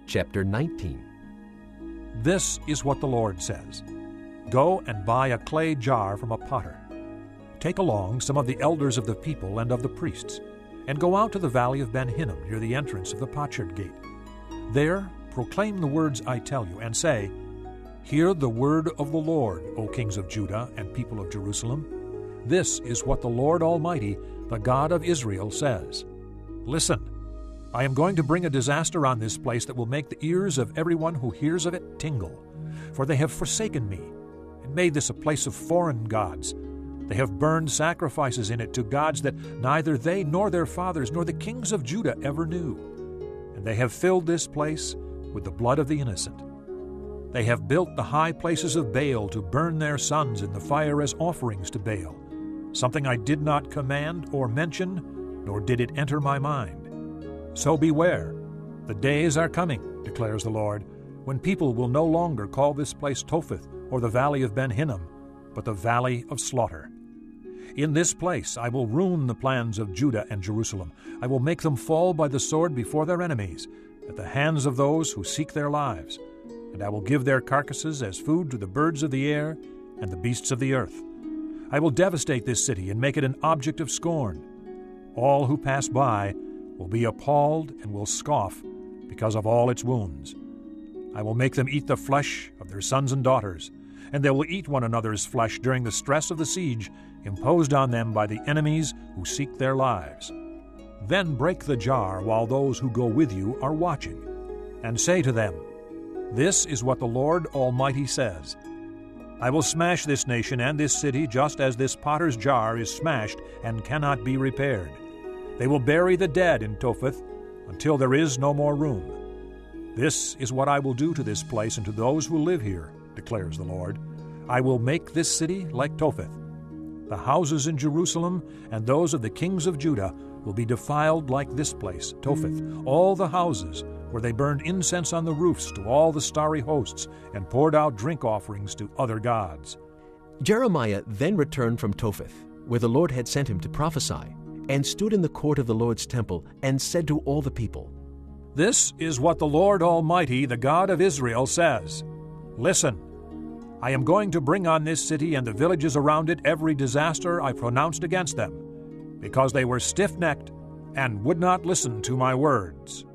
chapter 19. This is what the Lord says. Go and buy a clay jar from a potter. Take along some of the elders of the people and of the priests, and go out to the valley of Ben Hinnom near the entrance of the potsherd gate. There proclaim the words I tell you, and say, Hear the word of the Lord, O kings of Judah and people of Jerusalem. This is what the Lord Almighty, the God of Israel, says. Listen, I am going to bring a disaster on this place that will make the ears of everyone who hears of it tingle. For they have forsaken me, and made this a place of foreign gods. They have burned sacrifices in it to gods that neither they nor their fathers nor the kings of Judah ever knew. And they have filled this place with the blood of the innocent. They have built the high places of Baal to burn their sons in the fire as offerings to Baal, something I did not command or mention, nor did it enter my mind. So beware, the days are coming, declares the Lord, when people will no longer call this place Topheth or the valley of Ben Hinnom, but the valley of slaughter. In this place I will ruin the plans of Judah and Jerusalem. I will make them fall by the sword before their enemies, at the hands of those who seek their lives. And I will give their carcasses as food to the birds of the air and the beasts of the earth. I will devastate this city and make it an object of scorn. All who pass by will be appalled and will scoff because of all its wounds. I will make them eat the flesh of their sons and daughters, and they will eat one another's flesh during the stress of the siege imposed on them by the enemies who seek their lives. Then break the jar while those who go with you are watching, and say to them, This is what the Lord Almighty says. I will smash this nation and this city just as this potter's jar is smashed and cannot be repaired. They will bury the dead in Topheth until there is no more room. This is what I will do to this place and to those who live here, declares the Lord. I will make this city like Topheth. The houses in Jerusalem and those of the kings of Judah will be defiled like this place, Topheth, all the houses where they burned incense on the roofs to all the starry hosts and poured out drink offerings to other gods. Jeremiah then returned from Topheth, where the Lord had sent him to prophesy, and stood in the court of the Lord's temple and said to all the people, This is what the Lord Almighty, the God of Israel, says. Listen, I am going to bring on this city and the villages around it every disaster I pronounced against them, because they were stiff-necked and would not listen to my words.